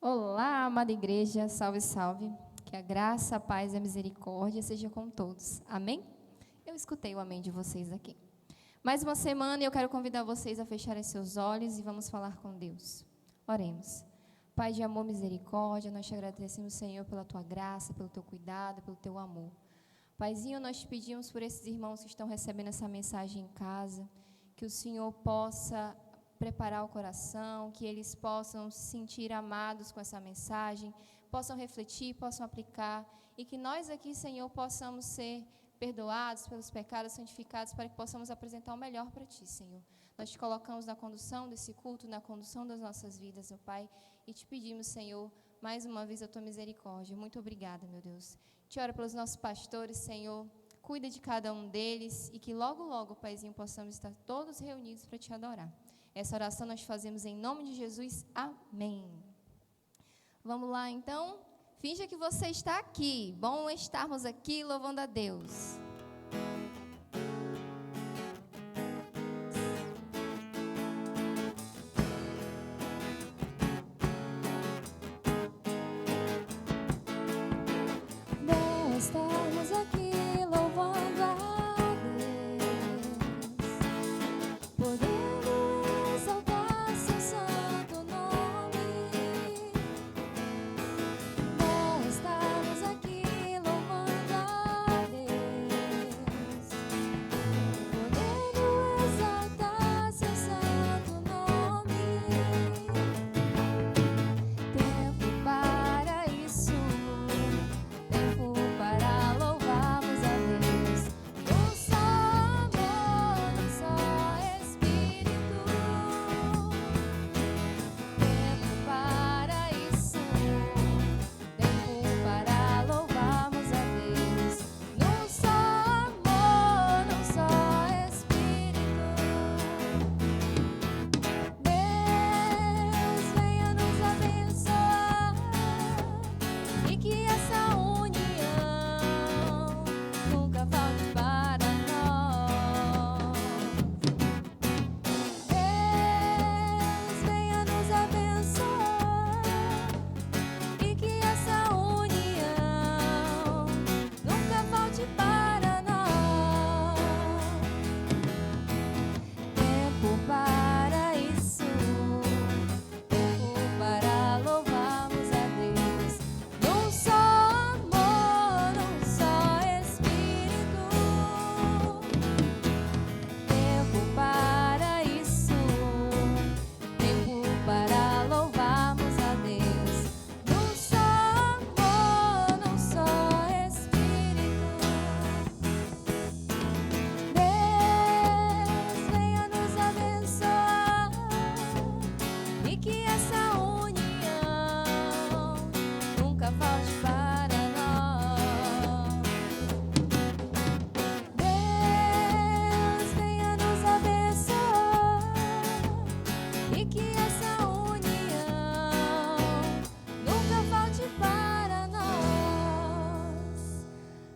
Olá, amada igreja, salve, salve. Que a graça, a paz e a misericórdia seja com todos. Amém? Eu escutei o amém de vocês aqui. Mais uma semana e eu quero convidar vocês a fecharem seus olhos e vamos falar com Deus. Oremos. Pai de amor e misericórdia, nós te agradecemos, Senhor, pela tua graça, pelo teu cuidado, pelo teu amor. Paizinho, nós te pedimos por esses irmãos que estão recebendo essa mensagem em casa, que o Senhor possa preparar o coração, que eles possam se sentir amados com essa mensagem, possam refletir, possam aplicar, e que nós aqui, Senhor, possamos ser perdoados pelos pecados, santificados, para que possamos apresentar o melhor para Ti, Senhor. Nós te colocamos na condução desse culto, na condução das nossas vidas, meu Pai, e te pedimos, Senhor, mais uma vez a Tua misericórdia. Muito obrigada, meu Deus. Te oro pelos nossos pastores, Senhor, cuida de cada um deles, e que logo, logo, Paizinho, possamos estar todos reunidos para Te adorar. Essa oração nós fazemos em nome de Jesus. Amém. Vamos lá, então. Finja que você está aqui. Bom estarmos aqui louvando a Deus. Bom estarmos aqui louvando a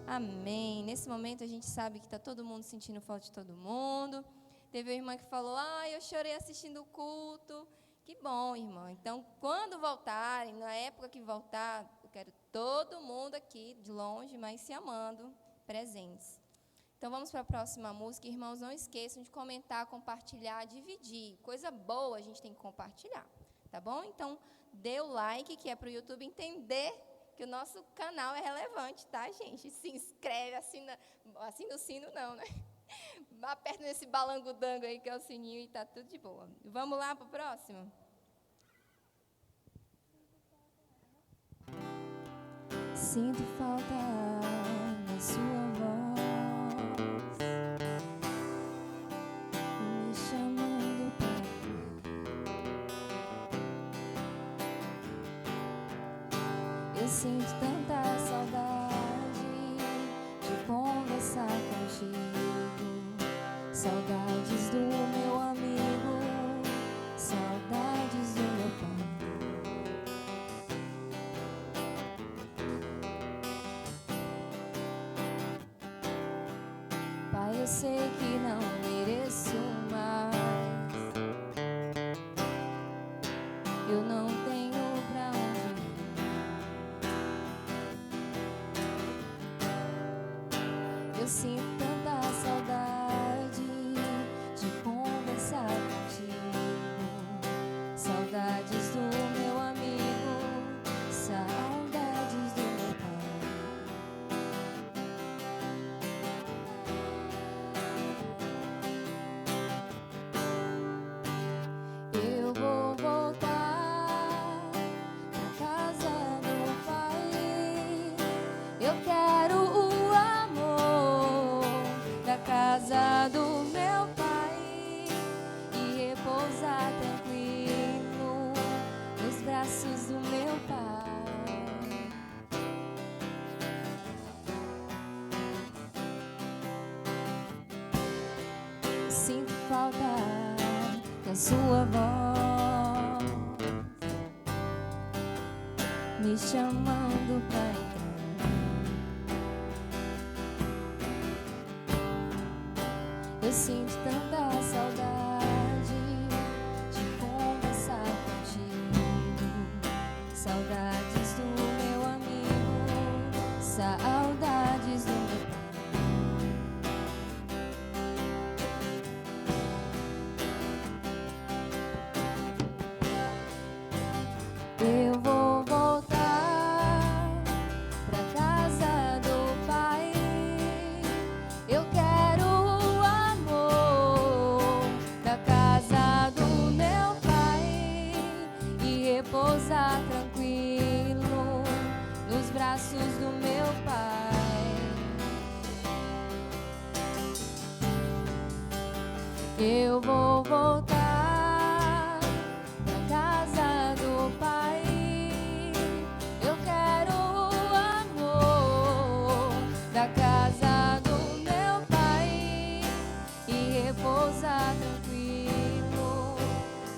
Amém. Nesse momento a gente sabe que está todo mundo sentindo falta de todo mundo. Teve uma irmã que falou, eu chorei assistindo o culto. Que bom, irmã. Então, quando voltarem, na época que voltar, eu quero todo mundo aqui, de longe, mas se amando, presentes. Então, vamos para a próxima música. Irmãos, não esqueçam de comentar, compartilhar, dividir. Coisa boa a gente tem que compartilhar, tá bom? Então, dê o like, que é para o YouTube entender que o nosso canal é relevante, tá, gente? Se inscreve, assina o sino não, né? Aperta nesse balangudango aí, que é o sininho, e tá tudo de boa. Vamos lá para o próximo? Sinto falta na sua voz, me chamando pra... Eu sinto tanta saudade de conversar contigo, saudades do meu amigo, saudades do meu pai. Pai, eu sei que não mereço mais, eu não tenho pra onde sinto tanta saudade de conversar contigo, saudades do meu amigo, saudades do meu pai. Eu vou voltar pra casa do pai. Eu quero o amor da casa do meu pai e repousar tranquilo nos braços do meu pai. Sinto falta da sua voz me chamando pra entrar. Eu sinto tanta saudade de conversar contigo, saudades do meu amigo, saudades do meu pai. Eu vou voltar pra casa do pai. Eu quero o amor da casa do meu pai e repousar tranquilo nos braços do meu pai. Eu vou voltar pra casa do pai. Eu quero o amor da casa do meu pai e repousar tranquilo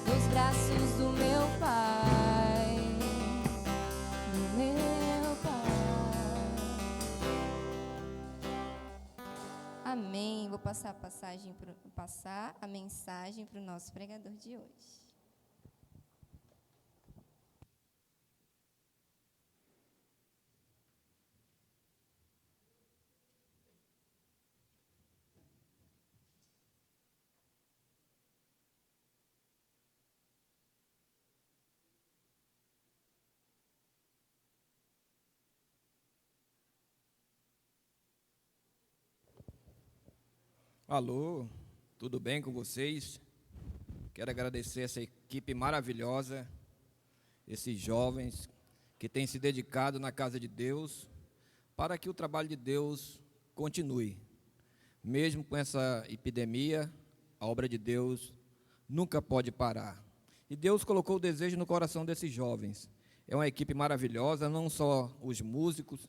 nos braços do meu pai, do meu pai. Amém. Vou passar a mensagem para o nosso pregador de hoje. Alô, tudo bem com vocês? Quero agradecer essa equipe maravilhosa, esses jovens que têm se dedicado na casa de Deus para que o trabalho de Deus continue. Mesmo com essa epidemia, a obra de Deus nunca pode parar. E Deus colocou o desejo no coração desses jovens. É uma equipe maravilhosa, não só os músicos,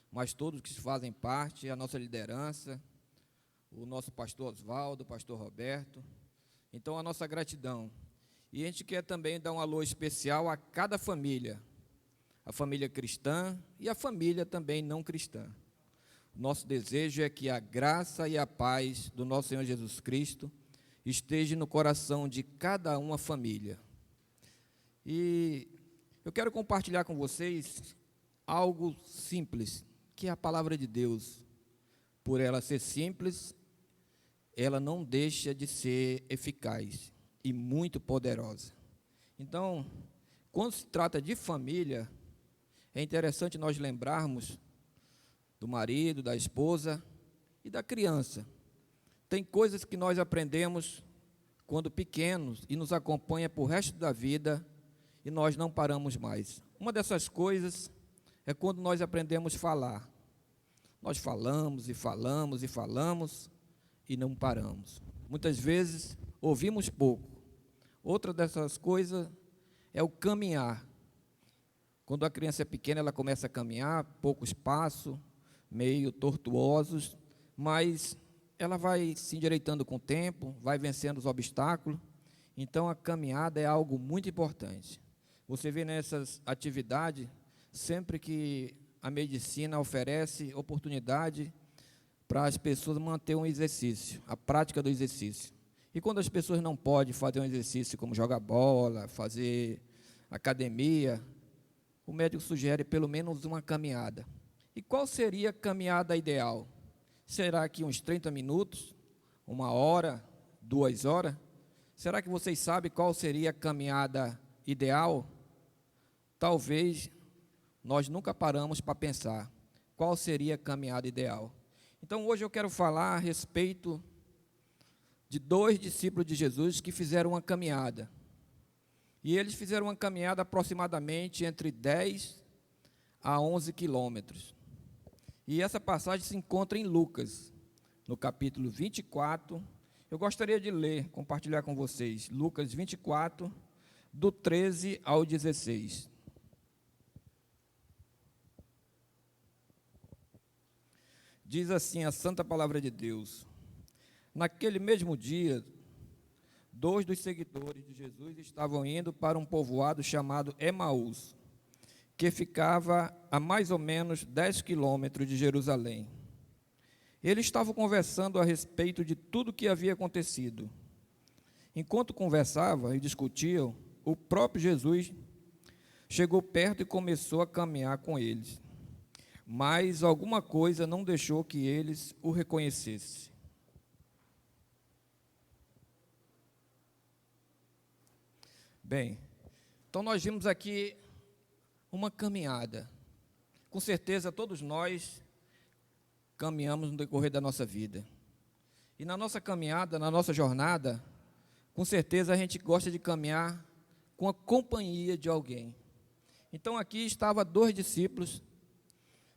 mas todos que fazem parte, a nossa liderança, o nosso pastor Oswaldo, o pastor Roberto. Então, a nossa gratidão. E a gente quer também dar um alô especial a cada família, a família cristã e a família também não cristã. Nosso desejo é que a graça e a paz do nosso Senhor Jesus Cristo esteja no coração de cada uma família. E eu quero compartilhar com vocês algo simples, que é a palavra de Deus. Por ela ser simples, ela não deixa de ser eficaz e muito poderosa. Então, quando se trata de família, é interessante nós lembrarmos do marido, da esposa e da criança. Tem coisas que nós aprendemos quando pequenos e nos acompanha por resto da vida e nós não paramos mais. Uma dessas coisas é quando nós aprendemos a falar. Nós falamos e falamos e falamos e não paramos. Muitas vezes ouvimos pouco. Outra dessas coisas é o caminhar. Quando a criança é pequena, ela começa a caminhar, pouco espaço, meio tortuosos, mas ela vai se endireitando com o tempo, vai vencendo os obstáculos. Então, a caminhada é algo muito importante. Você vê nessas atividades, sempre que a medicina oferece oportunidade para as pessoas manter um exercício, a prática do exercício. E quando as pessoas não podem fazer um exercício como jogar bola, fazer academia, o médico sugere pelo menos uma caminhada. E qual seria a caminhada ideal? Será que uns 30 minutos, 1 hora, 2 horas? Será que vocês sabem qual seria a caminhada ideal? Talvez nós nunca paramos para pensar qual seria a caminhada ideal. Então, hoje eu quero falar a respeito de 2 discípulos de Jesus que fizeram uma caminhada. E eles fizeram uma caminhada aproximadamente entre 10 a 11 quilômetros. E essa passagem se encontra em Lucas, no capítulo 24. Eu gostaria de ler, compartilhar com vocês, Lucas 24, do 13 ao 16. Diz assim a santa palavra de Deus: naquele mesmo dia, 2 dos seguidores de Jesus estavam indo para um povoado chamado Emaús, que ficava a mais ou menos 10 quilômetros de Jerusalém. Eles estavam conversando a respeito de tudo o que havia acontecido. Enquanto conversavam e discutiam, o próprio Jesus chegou perto e começou a caminhar com eles. Mas alguma coisa não deixou que eles o reconhecessem. Bem, então nós vimos aqui uma caminhada. Com certeza todos nós caminhamos no decorrer da nossa vida. E na nossa caminhada, na nossa jornada, com certeza a gente gosta de caminhar com a companhia de alguém. Então aqui estavam 2 discípulos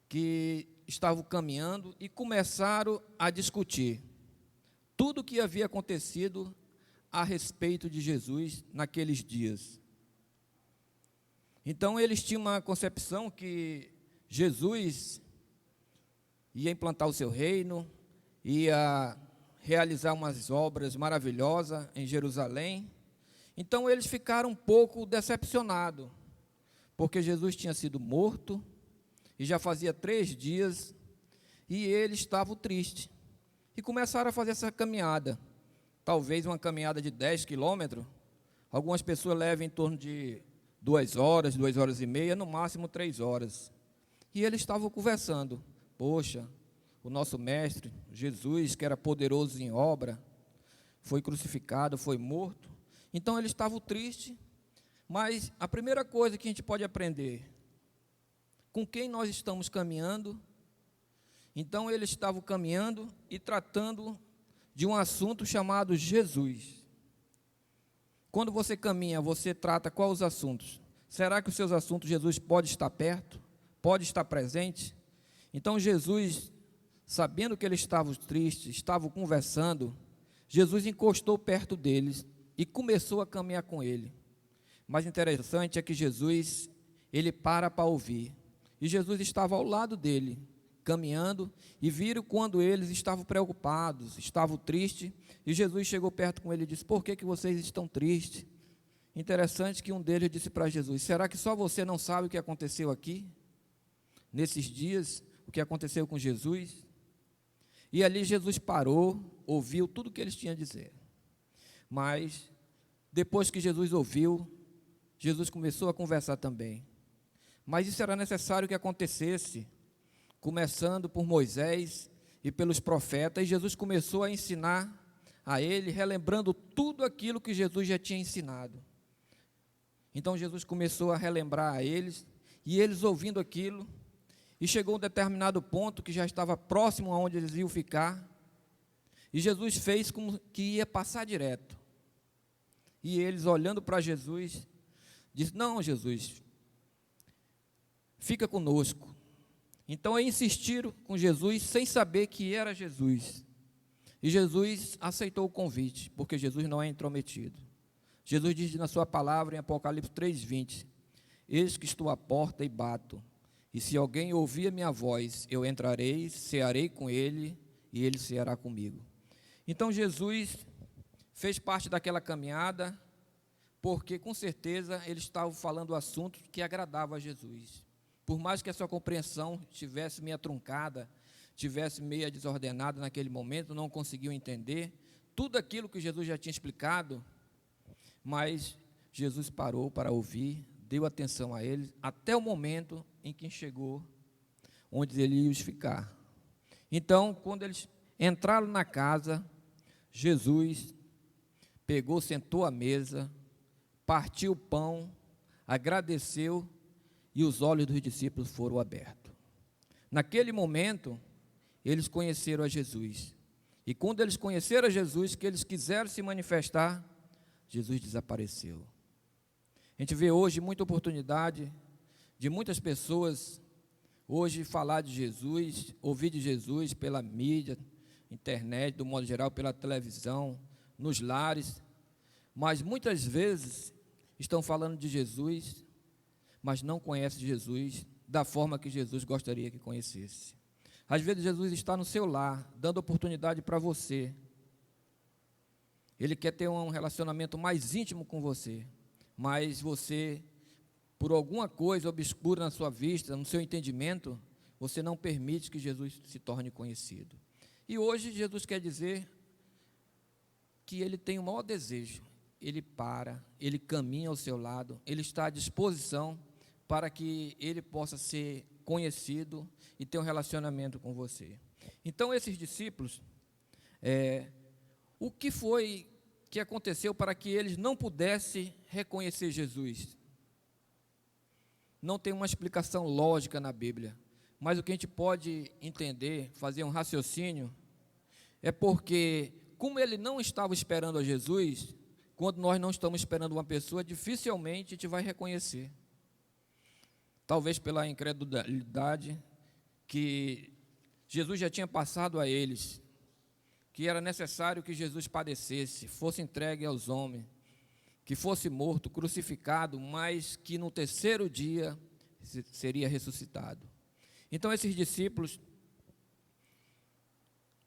que estavam caminhando e começaram a discutir tudo o que havia acontecido a respeito de Jesus naqueles dias. Então eles tinham uma concepção que Jesus ia implantar o seu reino, ia realizar umas obras maravilhosas em Jerusalém. Então eles ficaram um pouco decepcionados, porque Jesus tinha sido morto, e já fazia 3 dias, e eles estavam tristes. E começaram a fazer essa caminhada, talvez uma caminhada de 10 quilômetros. Algumas pessoas levam em torno de 2 horas, 2 horas e meia, no máximo 3 horas. E eles estavam conversando. Poxa, o nosso mestre, Jesus, que era poderoso em obra, foi crucificado, foi morto. Então eles estavam tristes, mas a primeira coisa que a gente pode aprender, com quem nós estamos caminhando. Então eles estavam caminhando e tratando de um assunto chamado Jesus. Quando você caminha, você trata quais os assuntos? Será que os seus assuntos, Jesus pode estar perto? Pode estar presente? Então Jesus, sabendo que eles estavam tristes, estavam conversando, Jesus encostou perto deles e começou a caminhar com ele. Mas interessante é que Jesus, ele para ouvir. E Jesus estava ao lado dele, caminhando, e viram quando eles estavam preocupados, estavam tristes, e Jesus chegou perto com ele e disse: por que vocês estão tristes? Interessante que um deles disse para Jesus: será que só você não sabe o que aconteceu aqui? Nesses dias, o que aconteceu com Jesus? E ali Jesus parou, ouviu tudo o que eles tinham a dizer. Mas, depois que Jesus ouviu, Jesus começou a conversar também. Mas isso era necessário que acontecesse, começando por Moisés e pelos profetas, e Jesus começou a ensinar a ele, relembrando tudo aquilo que Jesus já tinha ensinado. Então Jesus começou a relembrar a eles, e eles ouvindo aquilo, e chegou a um determinado ponto que já estava próximo aonde eles iam ficar, e Jesus fez como que ia passar direto. E eles, olhando para Jesus, disse: não, Jesus, fica conosco. Então insistiram com Jesus sem saber que era Jesus. E Jesus aceitou o convite, porque Jesus não é intrometido. Jesus diz na sua palavra em Apocalipse 3:20: eis que estou à porta e bato, e se alguém ouvir a minha voz, eu entrarei, cearei com ele, e ele ceará comigo. Então Jesus fez parte daquela caminhada, porque com certeza eles estavam falando assuntos que agradavam a Jesus. Por mais que a sua compreensão estivesse meio truncada, estivesse meio desordenada naquele momento, não conseguiam entender tudo aquilo que Jesus já tinha explicado, mas Jesus parou para ouvir, deu atenção a eles, até o momento em que chegou onde ele ia ficar. Então, quando eles entraram na casa, Jesus pegou, sentou à mesa, partiu o pão, agradeceu e os olhos dos discípulos foram abertos. Naquele momento, eles conheceram a Jesus. E quando eles conheceram a Jesus, que eles quiseram se manifestar, Jesus desapareceu. A gente vê hoje muita oportunidade de muitas pessoas hoje falar de Jesus, ouvir de Jesus pela mídia, internet, do modo geral, pela televisão, nos lares, mas muitas vezes estão falando de Jesus, mas não conhecem Jesus da forma que Jesus gostaria que conhecesse. Às vezes Jesus está no seu lar, dando oportunidade para você. Ele quer ter um relacionamento mais íntimo com você, mas você, por alguma coisa obscura na sua vista, no seu entendimento, você não permite que Jesus se torne conhecido. E hoje Jesus quer dizer que Ele tem o maior desejo. Ele caminha ao seu lado, Ele está à disposição para que Ele possa ser conhecido e ter um relacionamento com você. Então, esses discípulos, o que foi que aconteceu para que eles não pudessem reconhecer Jesus? Não tem uma explicação lógica na Bíblia, mas o que a gente pode entender, fazer um raciocínio, é porque, como ele não estava esperando a Jesus, quando nós não estamos esperando uma pessoa, dificilmente a gente vai reconhecer. Talvez pela incredulidade que Jesus já tinha passado a eles, que era necessário que Jesus padecesse, fosse entregue aos homens, que fosse morto, crucificado, mas que no terceiro dia seria ressuscitado. Então, esses discípulos,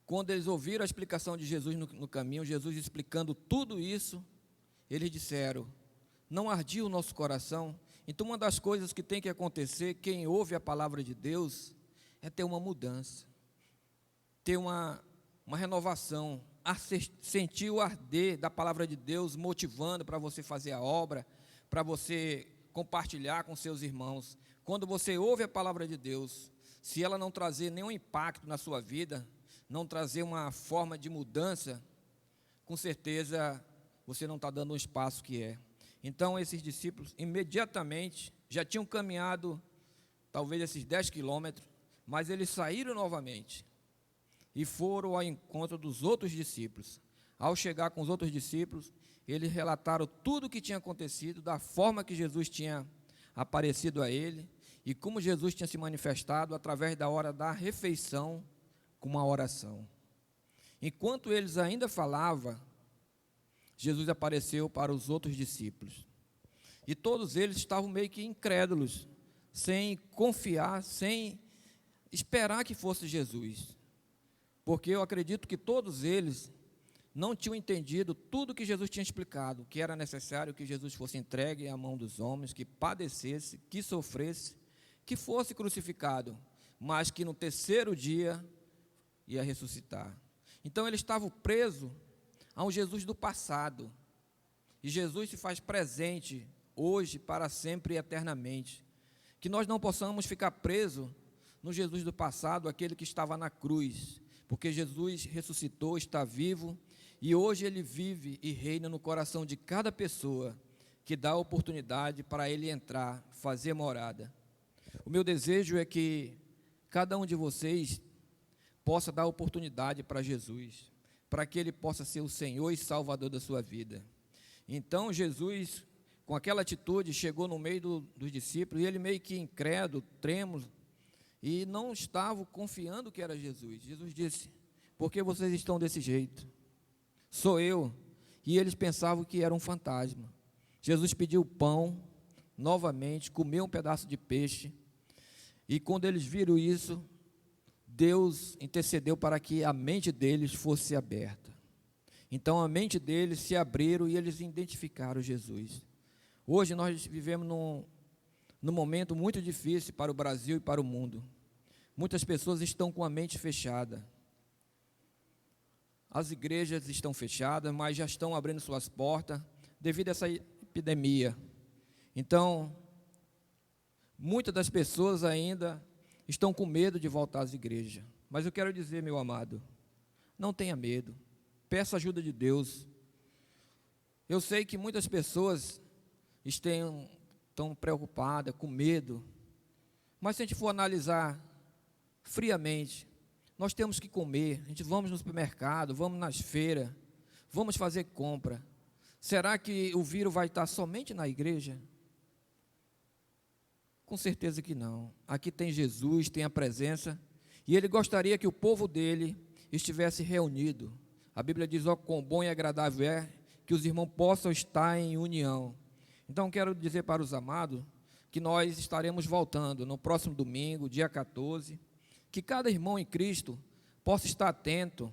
quando eles ouviram a explicação de Jesus no caminho, Jesus explicando tudo isso, eles disseram: não ardia o nosso coração? Então, uma das coisas que tem que acontecer, quem ouve a palavra de Deus, é ter uma mudança, ter uma renovação, sentir o arder da palavra de Deus motivando para você fazer a obra, para você compartilhar com seus irmãos. Quando você ouve a palavra de Deus, se ela não trazer nenhum impacto na sua vida, não trazer uma forma de mudança, com certeza você não está dando um espaço que é. Então, esses discípulos imediatamente já tinham caminhado talvez esses 10 quilômetros, mas eles saíram novamente e foram ao encontro dos outros discípulos. Ao chegar com os outros discípulos, eles relataram tudo o que tinha acontecido, da forma que Jesus tinha aparecido a ele e como Jesus tinha se manifestado através da hora da refeição com uma oração. Enquanto eles ainda falavam, Jesus apareceu para os outros discípulos. E todos eles estavam meio que incrédulos, sem confiar, sem esperar que fosse Jesus. Porque eu acredito que todos eles não tinham entendido tudo que Jesus tinha explicado, que era necessário que Jesus fosse entregue à mão dos homens, que padecesse, que sofresse, que fosse crucificado, mas que no terceiro dia ia ressuscitar. Então eles estavam presos a um Jesus do passado. E Jesus se faz presente hoje, para sempre e eternamente. Que nós não possamos ficar presos no Jesus do passado, aquele que estava na cruz, porque Jesus ressuscitou, está vivo, e hoje Ele vive e reina no coração de cada pessoa que dá a oportunidade para Ele entrar, fazer morada. O meu desejo é que cada um de vocês possa dar oportunidade para Jesus, para que Ele possa ser o Senhor e Salvador da sua vida. Então Jesus, com aquela atitude, chegou no meio dos discípulos, e ele meio que incrédulo, trêmulo, e não estava confiando que era Jesus. Jesus disse: por que vocês estão desse jeito? Sou eu. E eles pensavam que era um fantasma. Jesus pediu pão, novamente, comeu um pedaço de peixe, e quando eles viram isso, Deus intercedeu para que a mente deles fosse aberta. Então a mente deles se abriram e eles identificaram Jesus. Hoje nós vivemos num momento muito difícil para o Brasil e para o mundo. Muitas pessoas estão com a mente fechada. As igrejas estão fechadas, mas já estão abrindo suas portas devido a essa epidemia. Então, muitas das pessoas ainda estão com medo de voltar às igrejas, Mas eu quero dizer, meu amado, não tenha medo, peça ajuda de Deus. Eu sei que muitas pessoas estão preocupadas, com medo, mas se a gente for analisar friamente, nós temos que comer, a gente vamos no supermercado, vamos nas feiras, vamos fazer compra. Será que o vírus vai estar somente na igreja? Com certeza que não. Aqui tem Jesus, tem a presença, e Ele gostaria que o povo dele estivesse reunido. A Bíblia diz: ó, quão bom e agradável é que os irmãos possam estar em união. Então, quero dizer para os amados que nós estaremos voltando no próximo domingo, dia 14, que cada irmão em Cristo possa estar atento,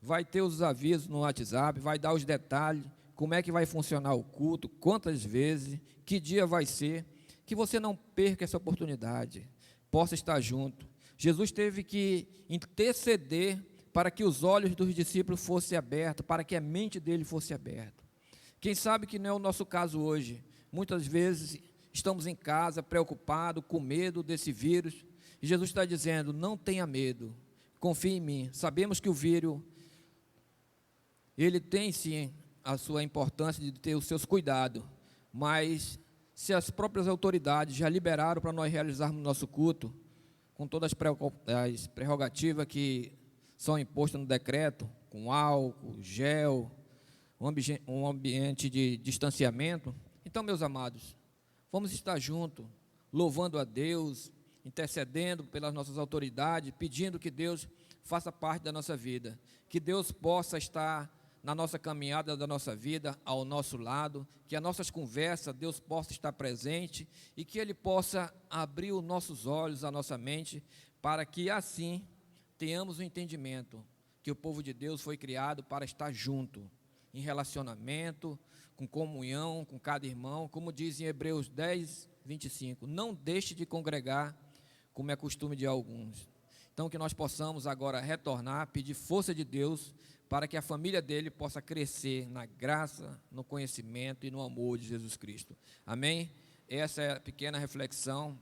vai ter os avisos no WhatsApp, vai dar os detalhes, como é que vai funcionar o culto, quantas vezes, que dia vai ser, que você não perca essa oportunidade, possa estar junto. Jesus teve que interceder para que os olhos dos discípulos fossem abertos, para que a mente dele fosse aberta. Quem sabe que não é o nosso caso hoje. Muitas vezes estamos em casa, preocupados, com medo desse vírus, e Jesus está dizendo: não tenha medo, confie em mim. Sabemos que o vírus, ele tem sim a sua importância de ter os seus cuidados, mas se as próprias autoridades já liberaram para nós realizarmos nosso culto, com todas as prerrogativas que são impostas no decreto, com álcool, gel, um ambiente de distanciamento. Então, meus amados, vamos estar juntos, louvando a Deus, intercedendo pelas nossas autoridades, pedindo que Deus faça parte da nossa vida, que Deus possa estar na nossa caminhada da nossa vida, ao nosso lado, que as nossas conversas, Deus possa estar presente e que Ele possa abrir os nossos olhos, a nossa mente, para que assim tenhamos o entendimento que o povo de Deus foi criado para estar junto, em relacionamento, com comunhão, com cada irmão, como diz em Hebreus 10, 25, não deixe de congregar, como é costume de alguns. Então, que nós possamos agora retornar, pedir força de Deus, para que a família dele possa crescer na graça, no conhecimento e no amor de Jesus Cristo. Amém? Essa é a pequena reflexão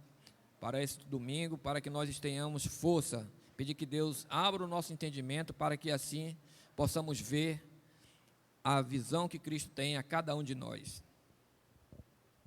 para esse domingo, para que nós tenhamos força, pedir que Deus abra o nosso entendimento, para que assim possamos ver a visão que Cristo tem a cada um de nós.